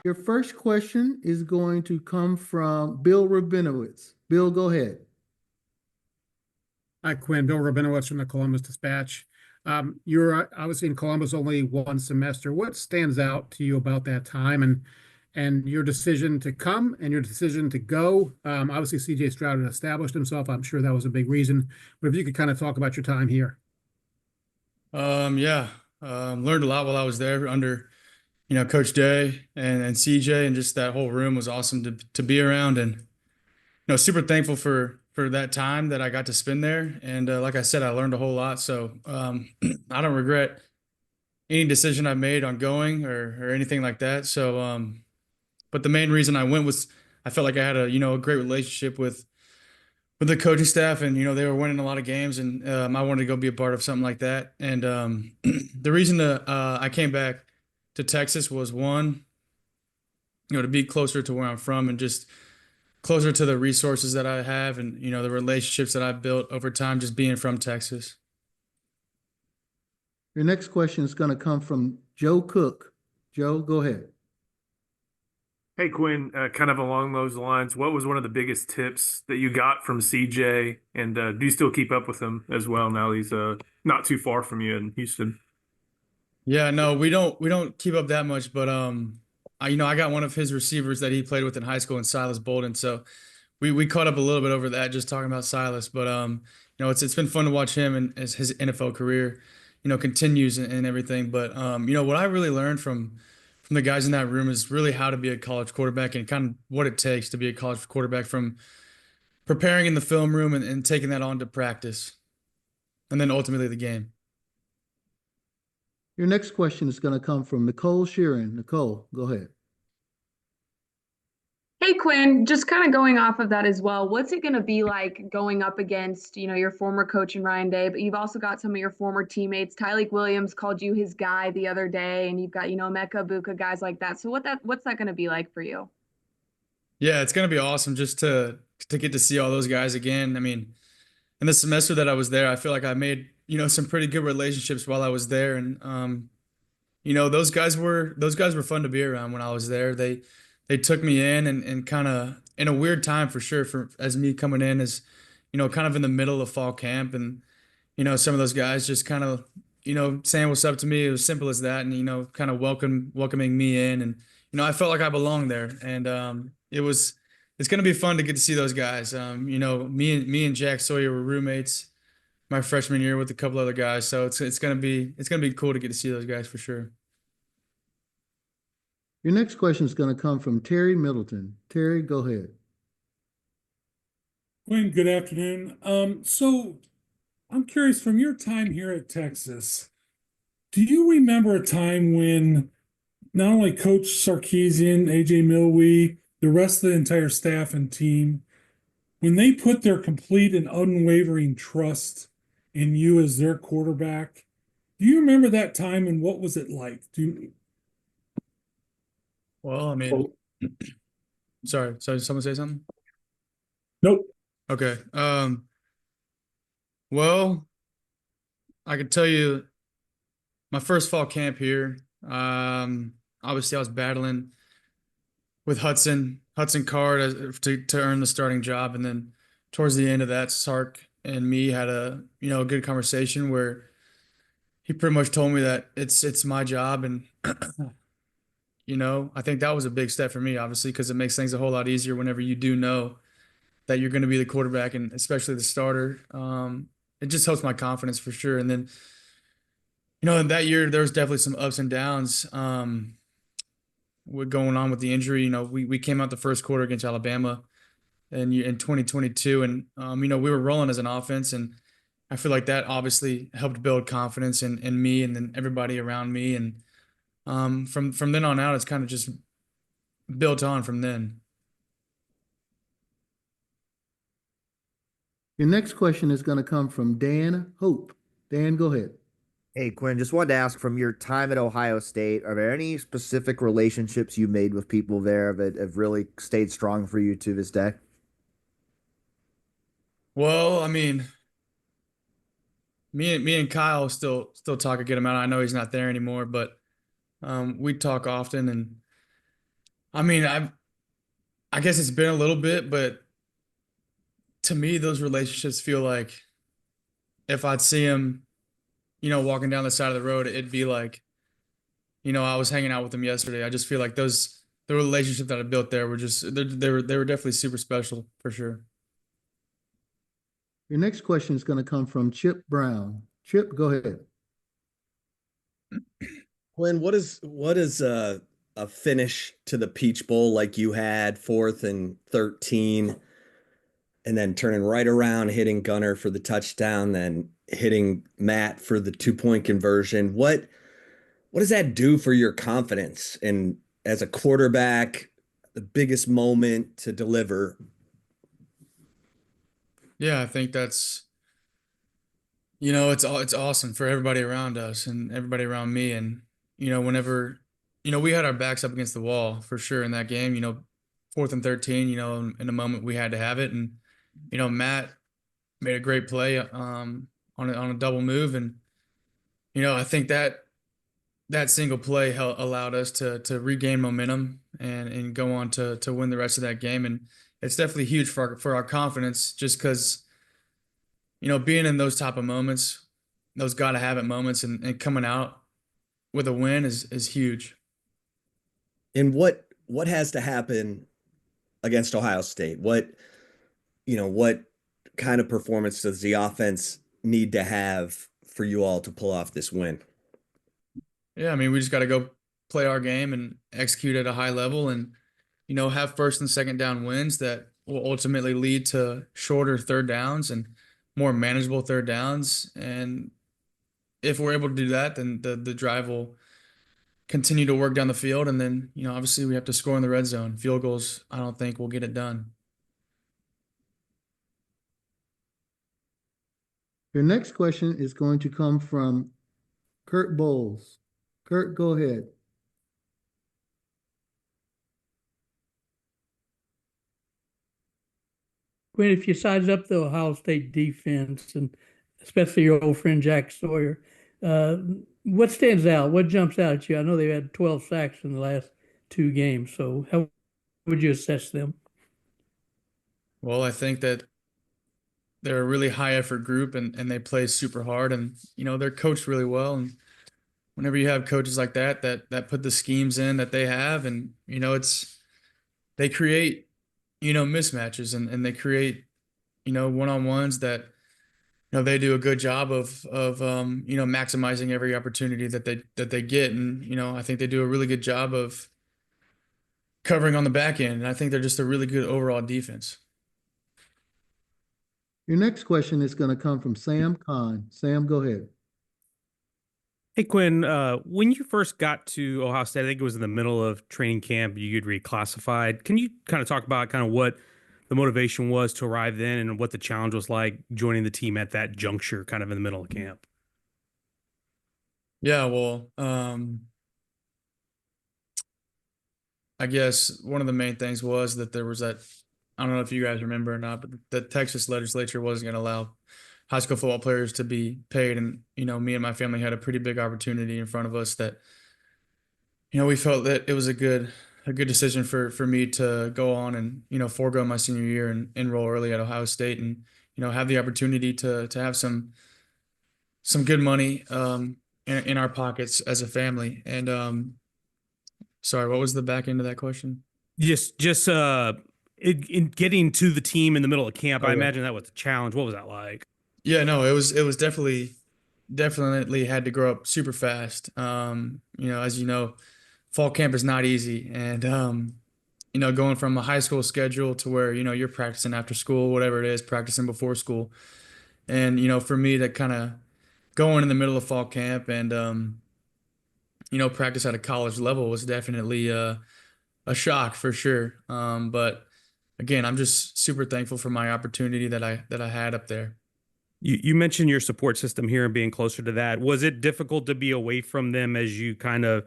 Your first question is going to come from Bill Rabinowitz. Bill, go ahead. Hi, Quinn. Bill Rabinowitz from the Columbus Dispatch. You're obviously in Columbus only one semester. What stands out to you about that time and your decision to come and your decision to go? Obviously, CJ Stroud had established himself. I'm sure that was a big reason. But if you could kind of talk about your time here. Yeah, learned a lot while I was there under, Coach Day and CJ, and just that whole room was awesome to be around, and super thankful for that time that I got to spend there. And like I said, I learned a whole lot. So I don't regret any decision I made on going or anything like that. So, but the main reason I went was I felt like I had a great relationship with the coaching staff, and they were winning a lot of games, and I wanted to go be a part of something like that. And the reason that I came back to Texas was one, to be closer to where I'm from and just closer to the resources that I have, and the relationships that I've built over time just being from Texas. Your next question is going to come from Joe Cook. Joe, go ahead. Hey, Quinn, kind of along those lines, what was one of the biggest tips that you got from CJ? And do you still keep up with him as well now he's not too far from you in Houston? Yeah, no, we don't keep up that much, but I got one of his receivers that he played with in high school, in Silas Bolden. So we caught up a little bit over that, just talking about Silas. But it's been fun to watch him and as his NFL career, continues and everything. But what I really learned from the guys in that room is really how to be a college quarterback and kind of what it takes to be a college quarterback, from preparing in the film room and taking that on to practice, and then ultimately the game. Your next question is going to come from Nicole Sheeran. Nicole, go ahead. Hey Quinn, just kind of going off of that as well. What's it going to be like going up against, your former coach in Ryan Day, but you've also got some of your former teammates. Tyleik Williams called you his guy the other day, and you've got, Mecca Buka, guys like that. So what's that going to be like for you? Yeah, it's gonna be awesome just to get to see all those guys again. I mean, in the semester that I was there, I feel like I made some pretty good relationships while I was there, and those guys were fun to be around when I was there. They took me in and kind of in a weird time for sure, for as me coming in as kind of in the middle of fall camp, and some of those guys just kind of saying what's up to me. It was simple as that, and kind of welcoming me in, and I felt like I belonged there, and it's going to be fun to get to see those guys. Me and Jack Sawyer were roommates my freshman year with a couple other guys, so it's gonna be cool to get to see those guys for sure. Your next question is going to come from Terry Middleton. Terry, go ahead. Quinn, good afternoon. So I'm curious, from your time here at Texas, do you remember a time when not only Coach Sarkisian, AJ Milwee, the rest of the entire staff and team, when they put their complete and unwavering trust in you as their quarterback? Do you remember that time, and what was it like? Well, I mean, sorry, someone say something? Nope. Okay. Well, I could tell you my first fall camp here. Obviously I was battling with Hudson Card to earn the starting job, and then towards the end of that, Sark and me had a good conversation where he pretty much told me that it's my job, and I think that was a big step for me, obviously, because it makes things a whole lot easier whenever you do know that you're going to be the quarterback, and especially the starter. It just helps my confidence for sure. And then, in that year, there was definitely some ups and downs. What going on with the injury? We came out the first quarter against Alabama in 2022, and we were rolling as an offense, and I feel like that obviously helped build confidence in me and then everybody around me. And from then on out, it's kind of just built on from then. Your next question is going to come from Dan Hope. Dan, go ahead. Hey, Quinn, just wanted to ask, from your time at Ohio State, are there any specific relationships you made with people there that have really stayed strong for you to this day? Well, I mean, me and Kyle still talk a good amount. I know he's not there anymore, but we talk often, and I mean, I guess it's been a little bit, but to me, those relationships feel like if I'd see him, walking down the side of the road, it'd be like, I was hanging out with him yesterday. I just feel like the relationship that I built there were just they were definitely super special for sure. Your next question is going to come from Chip Brown. Chip, go ahead. Quinn, what is a finish to the Peach Bowl like you had 4th and 13, and then turning right around, hitting Gunner for the touchdown, then hitting Matt for the 2-point conversion? What does that do for your confidence? And as a quarterback, the biggest moment to deliver. Yeah, I think that's it's awesome for everybody around us and everybody around me. And whenever we had our backs up against the wall for sure in that game. 4th and 13. In a moment we had to have it, and Matt made a great play on a double move, and I think that single play allowed us to regain momentum and go on to win the rest of that game. And it's definitely huge for our confidence, just because being in those type of moments, those gotta have it moments, and coming out with a win is huge. And what has to happen against Ohio State? What kind of performance does the offense need to have for you all to pull off this win? Yeah, I mean, we just got to go play our game and execute at a high level, and have first and second down wins that will ultimately lead to shorter third downs and more manageable third downs. And if we're able to do that, then the drive will continue to work down the field. And then, obviously we have to score in the red zone. Field goals, I don't think we'll get it done. Your next question is going to come from Kurt Bowles. Kurt, go ahead. Quinn, if you size up the Ohio State defense, and especially your old friend Jack Sawyer, what stands out? What jumps out at you? I know they've had 12 sacks in the last 2 games, so how would you assess them? Well, I think that they're a really high effort group, and they play super hard, and they're coached really well. And whenever you have coaches like that put the schemes in that they have, and they create mismatches, and they create one-on-ones that they do a good job of maximizing every opportunity that they get. And I think they do a really good job of covering on the back end, and I think they're just a really good overall defense. Your next question is going to come from Sam Khan. Sam, go ahead. Hey, Quinn, when you first got to Ohio State, I think it was in the middle of training camp, you get reclassified. Can you kind of talk about kind of what the motivation was to arrive then and what the challenge was like joining the team at that juncture, kind of in the middle of camp? Yeah, well, I guess one of the main things was that there was that, I don't know if you guys remember or not, but the Texas legislature wasn't going to allow high school football players to be paid. And, me and my family had a pretty big opportunity in front of us that, we felt that it was a good decision for me to go on and, forego my senior year and enroll early at Ohio State, and, have the opportunity to have some good money, in our pockets as a family. And, sorry, what was the back end of that question? Just in getting to the team in the middle of camp, I yeah. imagine that was a challenge. What was that like? Yeah, no, it was definitely had to grow up super fast. As you know, fall camp is not easy. And, going from a high school schedule to where, you're practicing after school, whatever it is, practicing before school. And, for me to kind of go in the middle of fall camp and, practice at a college level was definitely a shock for sure. But again, I'm just super thankful for my opportunity that I had up there. You mentioned your support system here and being closer to that. Was it difficult to be away from them as you kind of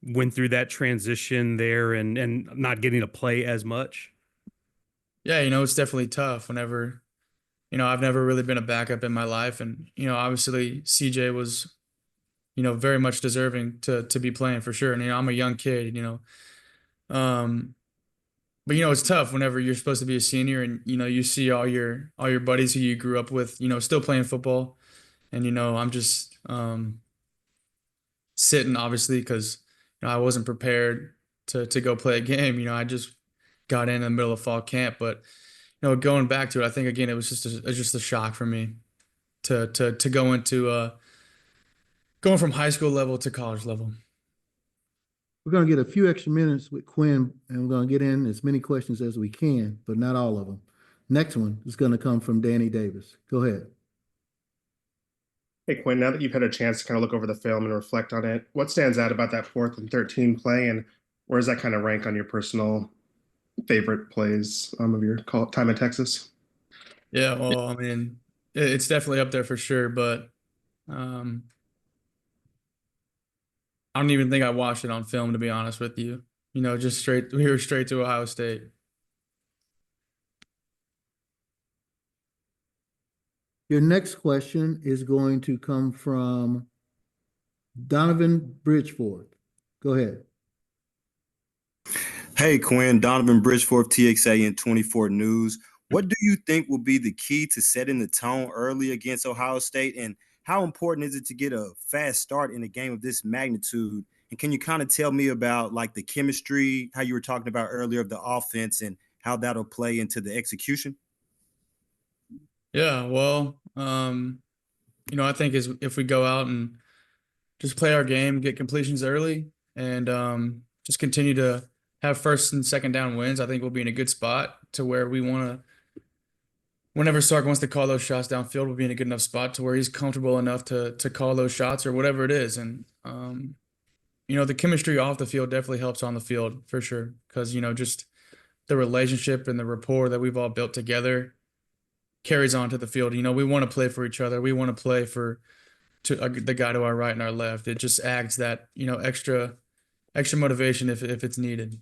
went through that transition there and not getting to play as much? Yeah, it's definitely tough whenever, I've never really been a backup in my life. And, obviously CJ was, very much deserving to be playing for sure. And, I'm a young kid, But it's tough whenever you're supposed to be a senior and you see all your buddies who you grew up with, still playing football, and I'm just sitting obviously because I wasn't prepared to go play a game. I just got in the middle of fall camp, but going back to it, I think again it was just a shock for me to go into going from high school level to college level. We're going to get a few extra minutes with Quinn, and we're going to get in as many questions as we can, but not all of them. Next one is going to come from Danny Davis. Go ahead. Hey, Quinn, now that you've had a chance to kind of look over the film and reflect on it, what stands out about that 4th and 13 play, and where does that kind of rank on your personal favorite plays of your time in Texas? Yeah, well, I mean, it's definitely up there for sure, but I don't even think I watched it on film, to be honest with you. We were straight to Ohio State. Your next question is going to come from Donovan Bridgeforth. Go ahead. Hey, Quinn, Donovan Bridgeforth, TXA and 24 News. What do you think will be the key to setting the tone early against Ohio State? And how important is it to get a fast start in a game of this magnitude? And can you kind of tell me about like the chemistry, how you were talking about earlier of the offense and how that'll play into the execution? Yeah, well, I think if we go out and just play our game, get completions early, and just continue to have first and second down wins, I think we'll be in a good spot to where we want to. Whenever Sark wants to call those shots downfield, we'll be in a good enough spot to where he's comfortable enough to call those shots or whatever it is. And the chemistry off the field definitely helps on the field for sure, because just the relationship and the rapport that we've all built together carries on to the field. We want to play for each other. We want to play for the guy to our right and our left. It just adds that extra motivation if it's needed.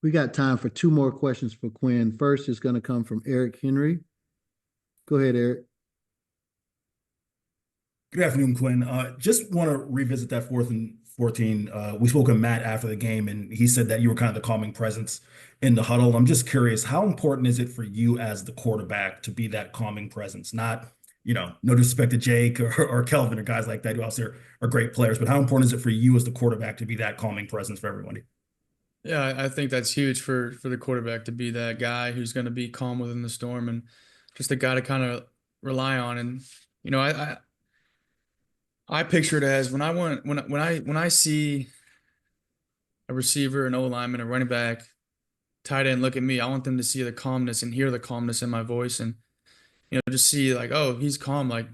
We got time for 2 more questions for Quinn. First is going to come from Eric Henry. Go ahead, Eric. Good afternoon, Quinn. Just want to revisit that 4th and 14. We spoke with Matt after the game, and he said that you were kind of the calming presence in the huddle. I'm just curious, how important is it for you as the quarterback to be that calming presence? Not, no disrespect to Jake or Kelvin or guys like that who also are great players, but how important is it for you as the quarterback to be that calming presence for everybody? Yeah, I think that's huge for the quarterback to be that guy who's going to be calm within the storm and just a guy to kind of rely on. And I picture it as when I see a receiver, an O-lineman, a running back, tight end look at me, I want them to see the calmness and hear the calmness in my voice, and just see like, oh, he's calm, like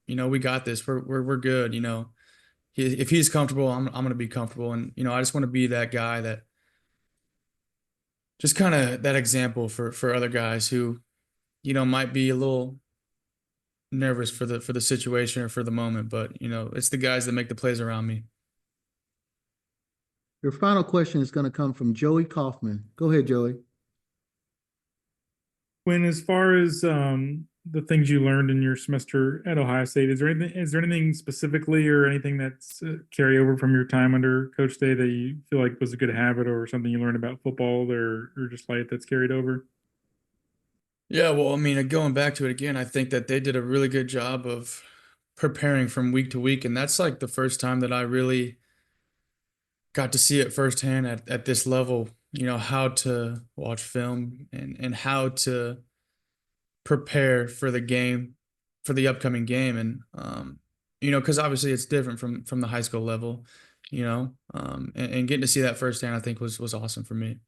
we got this, we're good. If he's comfortable, I'm going to be comfortable, and I just want to be that guy that. Just kind of that example for other guys who, might be a little nervous for the situation or for the moment, but it's the guys that make the plays around me. Your final question is going to come from Joey Kaufman. Go ahead, Joey. When, as far as the things you learned in your semester at Ohio State, is there anything specifically or anything that's carry over from your time under Coach Day that you feel like was a good habit or something you learned about football or just life that's carried over? Yeah, well, I mean, going back to it again, I think that they did a really good job of preparing from week to week, and that's like the first time that I really got to see it firsthand at this level, how to watch film and how to prepare for the game, for the upcoming game. And, because obviously it's different from the high school level, and getting to see that firsthand, I think was awesome for me.